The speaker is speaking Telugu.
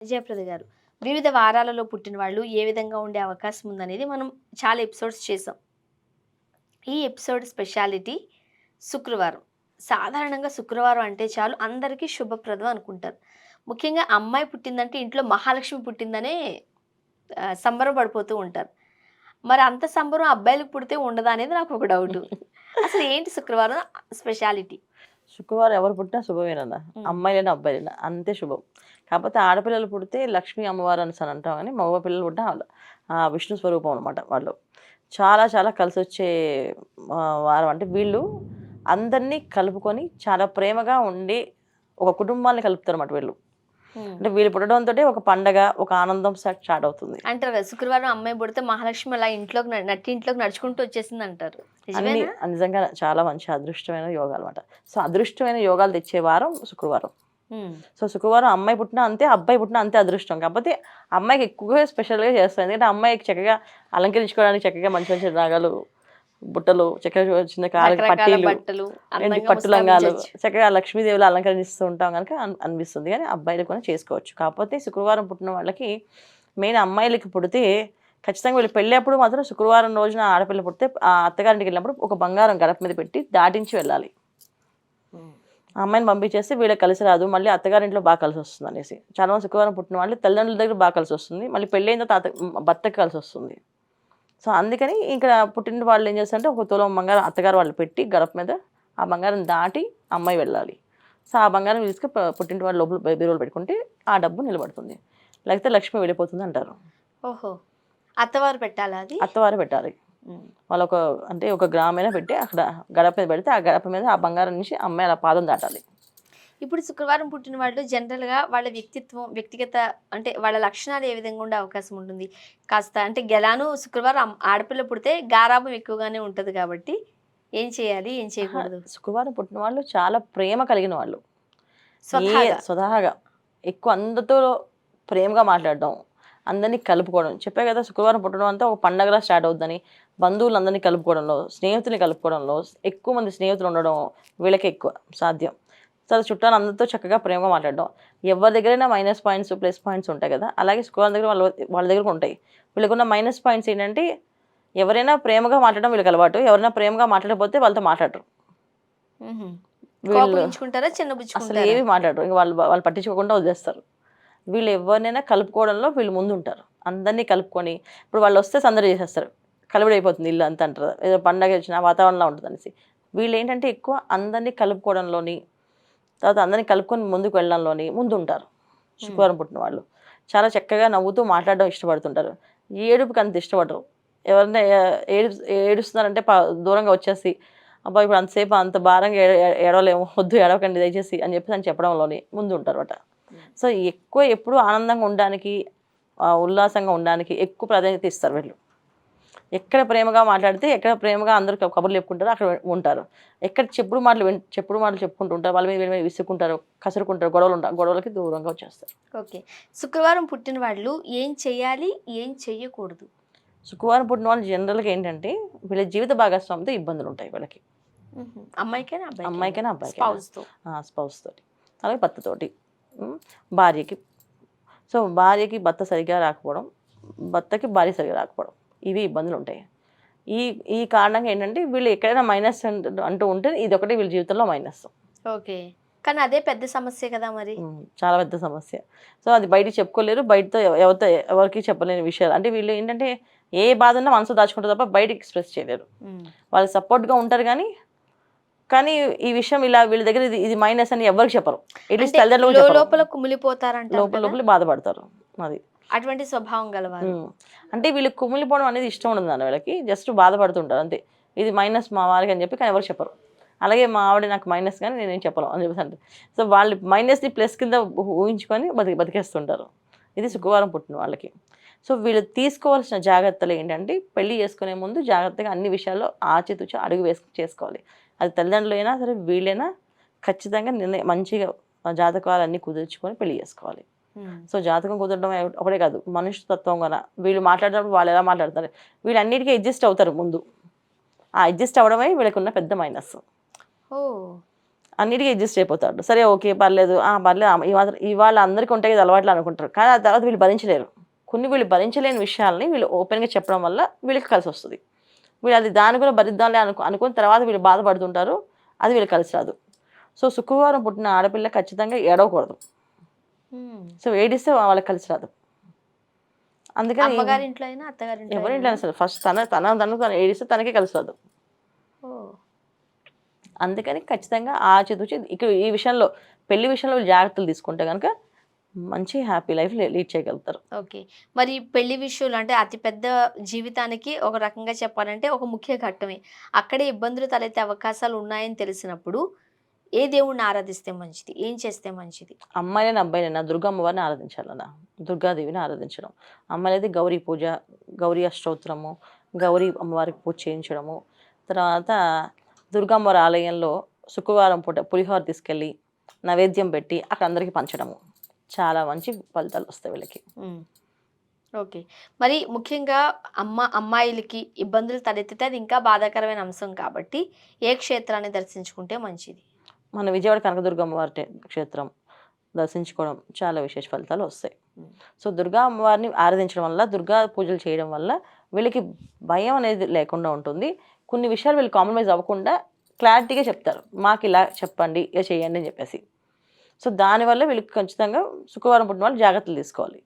విజయప్రద గారు. వివిధ వారాలలో పుట్టిన వాళ్ళు ఏ విధంగా ఉండే అవకాశం ఉందనేది మనం చాలా ఎపిసోడ్స్ చేసాం. ఈ ఎపిసోడ్ స్పెషాలిటీ శుక్రవారం. సాధారణంగా శుక్రవారం అంటే చాలు అందరికీ శుభప్రదం అనుకుంటారు. ముఖ్యంగా అమ్మాయి పుట్టిందంటే ఇంట్లో మహాలక్ష్మి పుట్టిందనే సంబరపడిపోతూ ఉంటారు. మరి అంత సంబరం అబ్బాయిలకు పుడితే ఉండదా అనేది నాకొక డౌటు. అసలు ఏంటి శుక్రవారం స్పెషాలిటీ? శుక్రవారం ఎవరు పుట్టినా శుభమేనన్న. హ్మ్. అమ్మాయిలైనా, అబ్బాయిలైనా అంతే శుభం. కాకపోతే ఆడపిల్లలు పుడితే లక్ష్మీ అమ్మవారు అనేసని అంటాం గానీ, మగ పిల్లలు పుట్టినా విష్ణు స్వరూపం అనమాట వాళ్ళు. చాలా చాలా కలిసొచ్చే వారం. అంటే వీళ్ళు అందరినీ కలుపుకొని చాలా ప్రేమగా ఉండి ఒక కుటుంబాన్ని కలుపుతారన్నమాట వీళ్ళు. హ్మ్. అంటే వీళ్ళు పుట్టడంతోటే ఒక పండగ, ఒక ఆనందం స్టార్ట్ అవుతుంది. అంటారు కదా! శుక్రవారం అమ్మాయి పుడితే మహాలక్ష్మి అలా ఇంట్లోకి నట్టింట్లోకి నడుచుకుంటూ వచ్చేసిందంటారు. అన్నీ నిజమేనా? నిజంగా చాలా మంచి అదృష్టమైన యోగాలన్నమాట. సో, అదృష్టమైన యోగాలు తెచ్చే వారం శుక్రవారం. హ్మ్. సో, శుక్రవారం అమ్మాయి పుట్టినా అంతే, అబ్బాయి పుట్టినా అంతే అదృష్టం. కాకపోతే అమ్మాయికి ఎక్కువగా స్పెషల్‌గా చేస్తారు. ఎందుకంటే అమ్మాయికి చక్కగా అలంకరించుకోవడానికి చక్కగా మంచి మంచి నగలు, బుట్టలు, చక్కగా చిన్న కాళ్ళకి రకరకాల పట్టీలు, బట్టలు ఏంటి అందంగా పట్టు లంగాలు, ముస్తాబించొచ్చు. చక్కగా లక్ష్మీదేవిలా అలంకరిస్తూ ఉంటాం గనుక అనిపిస్తుంది. గానీ అబ్బాయిలు కూడా చేసుకోవచ్చు. కాకపోతే శుక్రవారం పుట్టిన వాళ్ళకి మెయిన్ అమ్మాయిలకి పుడితే ఖచ్చితంగా వీళ్ళు పెళ్ళప్పుడు మాత్రం శుక్రవారం రోజున ఆడపిల్ల పుడితే అత్తగారింటికెళ్ళినప్పుడు ఒక బంగారం గడప మీద పెట్టి దాటించి వెళ్ళాలి. హ్మ్. ఆ అమ్మాయిని పంపించేస్తే వీళ్ళకి కలిసి రాదు. మళ్ళీ అత్తగారింట్లో బాగా కలిసొస్తుందనేసి. చాలామంది శుక్రవారం పుట్టిన వాళ్ళు తల్లిదండ్రుల దగ్గర బాగా కలిసొస్తుంది. మళ్ళీ పెళ్ళైన తర్వాత భర్తకి కలిసొస్తుంది. సో, అందుకని ఇక్కడ పుట్టిన వాళ్ళు ఏం చేస్తారంటే ఒక తులం బంగారం అత్తగారు వాళ్ళు పెట్టి గడప మీద ఆ బంగారం దాటి అమ్మాయి వెళ్ళాలి. సో, ఆ బంగారం తీసుకొని పుట్టింటి వాళ్ళ లోపల బీరువాలో పెట్టుకుంటే ఆ డబ్బు నిలబడుతుంది. లేకపోతే లక్ష్మి వెళ్ళిపోతుందంటారు. ఓహో! అత్తవారు పెట్టాలా అది? అత్తవారే పెట్టాలి. హ్మ్. వాళ్ళొక అంటే ఒక గ్రామైనా పెట్టి అక్కడ గడప మీద పెడితే ఆ గడప మీద ఆ బంగారం నుంచి అమ్మాయి అలా పాదం దాటాలి. ఇప్పుడు శుక్రవారం పుట్టిన వాళ్ళు జనరల్‌గా వాళ్ళ వ్యక్తిత్వం, వ్యక్తిగత అంటే వాళ్ళ లక్షణాలు ఏ విధంగా ఉండే అవకాశం ఉంటుంది? కాస్త అంటే గెలాను శుక్రవారం ఆడపిల్ల పుడితే గారాబం ఎక్కువగానే ఉంటది కాబట్టి ఏం చేయాలి? ఏం అహా! చేయకూడదు? శుక్రవారం పుట్టిన వాళ్ళు చాలా ప్రేమ కలిగిన వాళ్ళు. స్వతహాగా. స్వతహాగా ఎక్కువ అందరితో ప్రేమగా మాట్లాడడం, అందరిని కలుపుకోవడం. చెప్పా కదా! శుక్రవారం పుట్టడం అంతా ఒక పండగలా స్టార్ట్ అవుద్దని. బంధువులందరినీ కలుపుకోవడంలో, స్నేహితుల్ని కలుపుకోవడంలో, ఎక్కువ మంది స్నేహితులు ఉండడం వీళ్ళకే ఎక్కువ సాధ్యం. తర్వాత చుట్టాలందరితో చక్కగా ప్రేమగా మాట్లాడడం. ఎవరి దగ్గరైనా మైనస్ పాయింట్స్, ప్లస్ పాయింట్స్ ఉంటాయి కదా! అలాగే శుక్రవారం దగ్గర వాళ్ళ దగ్గర కూడా ఉంటాయి. వీళ్ళకున్న మైనస్ పాయింట్స్ ఏంటంటే ఎవరైనా ప్రేమగా మాట్లాడడం వీళ్ళకి అలవాటు. ఎవరైనా ప్రేమగా మాట్లాడకపోతే వాళ్ళతో మాట్లాడరు. హుహు. వీళ్ళు కోపగించుకుంటారా? చిన్నబుచ్చుకుంటారా? అసలేమి మాట్లాడరు. ఇంక వాళ్ళు పట్టించుకోకుండా వదిలేస్తారు. వీళ్ళు ఎవరినైనా కలుపుకోవడంలో వీళ్ళు ముందుంటారు. అందరిని కలుపుకొని ఇప్పుడు వాళ్ళొస్తే సందడి చేసేస్తారు. కలివిడైపోతుంది ఇల్లు అంతా అంటారు. ఏదో పండగ వచ్చిన వాతావరణంలా ఉంటదనేసి. వీళ్ళేంటంటే ఎక్కువ అందరిని కలుపుకోవడంలోని, తర్వాత అందరిని కలుపుకొని ముందుకు వెళ్ళడంలోని ముందుంటారు. హ్మ్. శుక్రవారం పుట్టిన వాళ్ళు. చాలా చక్కగా నవ్వుతూ మాట్లాడడం ఇష్టపడుతుంటారు. ఏడుపుకి అంత ఇష్టపడరు. ఎవరైనా ఏడుస్తున్నారంటే దూరంగా వచ్చేసి, అబ్బా! ఇప్పుడు అంతసేపు అంత భారంగా ఏడవలేము. వద్దు ఏడవకండి దయచేసి అని చెప్పేసి చెప్పడంలోని ముందుంటారన్నమాట. హ్మ్. సో, ఎక్కువ ఎప్పుడు ఆనందంగా ఉండడానికి, ఉల్లాసంగా ఉండడానికి ఎక్కువ ప్రాధాన్యత ఇస్తారు వీళ్ళు. ఎక్కడ ప్రేమగా మాట్లాడితే, ఎక్కడ ప్రేమగా అందరూ కబుర్లు చెప్పుకుంటారో అక్కడ ఉంటారు. ఎక్కడ చెప్పుడు మాటలు చెప్పుకుంటూ ఉంటారు. వాళ్ళ మీద వీళ్ళ మీద విసుక్కుంటారు, కసురుకుంటారు, గొడవలకి దూరంగా వచ్చేస్తారు. ఓకే. శుక్రవారం పుట్టిన వాళ్ళు ఏం చేయాలి? ఏం చెయ్యకూడదు? శుక్రవారం పుట్టిన వాళ్ళు జనరల్‌గా ఏంటంటే, వీళ్ళ జీవిత భాగస్వామితో ఇబ్బందులుంటాయి వీళ్ళకి. హుహు. అమ్మాయికైనా? అబ్బాయికైనా? అమ్మాయికైనా, అబ్బాయికైనా. స్పౌస్‌తో. స్పౌస్ తోటి. అలాగే భర్తతోటి. హ్మ్. భార్యకి. సో, భార్యకి భర్త సరిగ్గా రాకపోవడం, భర్తకి భార్య సరిగ్గా రాకపోవడం. ఇవి ఇబ్బందులుంటాయి. ఈ ఈ కారణంగా ఏంటంటే వీళ్ళు ఎక్కడైనా మైనస్ అంటూ ఉంటే ఇదొకటి వీళ్ళ జీవితంలో మైనస్. ఓకే. కానీ అదే పెద్ద సమస్యే కదా మరి. చాలా పెద్ద సమస్య. సో, అది బయటికి చెప్పుకోలేరు. బయటతో ఎవరితో ఎవరికీ చెప్పలేని విషయాలు. అంటే వీళ్ళు ఏంటంటే ఏ బాధున్నా మనసులో దాచుకుంటారు తప్ప బయటికి ఎక్స్‌ప్రెస్ చేయలేరు. హ్మ్. వాళ్ళు సపోర్ట్‌గా ఉంటారు గానీ, కానీ ఈ విషయం ఇలా వీళ్ళ దగ్గర ఇది మైనస్ అని ఎవ్వరికీ చెప్పరు. అట్‌లీస్ట్ అంటే తల్లిదండ్రులకు చెప్పరు. లోపల కుమిలిపోతారంటారు లోపల కదా! లోపలే బాధపడతారు. అది. అటువంటి స్వభావం గలవారు. హ్మ్. అంటే వీళ్ళకి కుమిలిపోవడం అనేది ఇష్టం ఉండదు నాన్న వీళ్ళకి. జస్ట్ బాధపడుతుంటారు అంతే. ఇది మైనస్ మా వారికి అని చెప్పి కానీ ఎవరు చెప్పరు. అలాగే మా ఆవిడ నాకు మైనస్ గాని నేనేం చెప్పను అని చెప్పేసి అంటారు. సో, వాళ్ళు మైనస్‌ని ప్లస్ కింద ఊహించుకొని బతికేస్తుంటారు. ఇది హ్మ్. శుక్రవారం పుట్టిన వాళ్ళకి. సో, వీళ్ళు తీసుకోవాల్సిన జాగ్రత్తలు ఏంటంటే పెళ్లి చేసుకునే ముందు జాగ్రత్తగా అన్ని విషయాల్లో ఆచితూచి అడుగు వేసి చేసుకోవాలి. అది తల్లిదండ్రులైనా సరే వీళ్ళైనా ఖచ్చితంగా మంచిగా జాతకాలన్నీ కుదుర్చుకొని పెళ్లి చేసుకోవాలి. హ్మ్. సో, జాతకం కుదరడం ఒకటే కాదు. మనిషి తత్వం గూడా. వీళ్ళు మాట్లాడినప్పుడు వాళ్ళు ఎలా మాట్లాడతారు, వీళ్ళన్నిటికి అడ్జస్ట్ అవుతారు ముందు. ఆ అడ్జస్ట్ అవ్వడమే వీళ్ళకున్న పెద్ద మైనస్. ఓహ్! అన్నిటికీ అడ్జస్ట్ అయిపోతాడు. సరే ఓకే. పర్లేదు. పర్లేదు ఇవాళ అందరికీ ఉంటాయి కదా అలవాట్లు అనుకుంటారు. కానీ ఆ తర్వాత వీళ్ళు భరించలేరు. కొన్ని వీళ్ళు భరించలేని విషయాల్ని వీళ్ళు ఓపెన్‌గా చెప్పడం వల్ల వీళ్ళకి కలిసొస్తది. వీళ్ళు అది దాన్ని కూడా భరిద్దాంలే అనుకున్న తర్వాత వీళ్ళు బాధపడుతుంటారు. అది వీళ్ళకి కలిసి రాదు. సో, శుక్రవారం పుట్టిన ఆడపిల్ల ఖచ్చితంగా ఏడవకూడదు. హ్మ్. సో, ఏడిస్తే వాళ్ళకి కలిసి రాదు. అందుకని అమ్మగారింట్లో అయినా, అత్తగారింట్లో ఎవరింట్లో అయినా? అయినా సరే ఫస్ట్ తను ఏడిస్తే తనకే కలిసి రాదు. ఓహ్! అందుకని ఖచ్చితంగా ఆచితూచి ఇక్కడ ఈ విషయంలో పెళ్లి విషయంలో వీళ్ళు జాగ్రత్తలు తీసుకుంటే గనక మంచి హ్యాపీ లైఫ్ లీడ్ చేయగలుగుతారు. ఓకే. మరి పెళ్లి విషయంలో అంటే అతి పెద్ద జీవితానికి ఒక రకంగా చెప్పాలంటే ఒక ముఖ్య ఘట్టమే. అక్కడే ఇబ్బందులు తలెత్తే అవకాశాలు ఉన్నాయని తెలిసినప్పుడు ఏ దేవుడిని ఆరాధిస్తే మంచిది? ఏం చేస్తే మంచిది? అమ్మాయిలైనా, అబ్బాయిలైనా దుర్గా అమ్మవారిని ఆరాధించాలన్న. దుర్గాదేవిని ఆరాధించడం. అమ్మాయిలైతే గౌరీ పూజ, గౌరీ అష్టోత్తరము, గౌరీ అమ్మవారికి పూజ చేయించడము. తర్వాత దుర్గా అమ్మవారి ఆలయంలో శుక్రవారం పూట పులిహోర తీసుకెళ్ళి నైవేద్యం పెట్టి అక్కడ అందరికీ పంచడము. చాలా మంచి ఫలితాలొస్తాయి వీళ్ళకి. హ్మ్. ఓకే. మరి ముఖ్యంగా అమ్మాయిలకి ఇబ్బందులు తలెత్తితే అది ఇంకా బాధాకరమైన అంశం కాబట్టి ఏ క్షేత్రాన్ని దర్శించుకుంటే మంచిది? మన విజయవాడ కనకదుర్గ అమ్మవారి క్షేత్రం దర్శించుకోవడం చాలా విశేష ఫలితాలు వస్తాయి. హ్మ్. సో, దుర్గా అమ్మవారిని ఆరాధించడం వల్ల, దుర్గా పూజలు చేయడం వల్ల వీళ్ళకి భయం అనేది లేకుండా ఉంటుంది. కొన్ని విషయాలు వీళ్ళు కాంప్రమైజ్ అవ్వకుండా క్లారిటీగా చెప్తారు. మాకిలా చెప్పండి, ఇలా చేయండి అని చెప్పేసి. సో, దానివల్ల వీళ్ళకి ఖచ్చితంగా శుక్రవారం పుట్టిన వాళ్ళు జాగ్రత్తలు తీసుకోవాలి.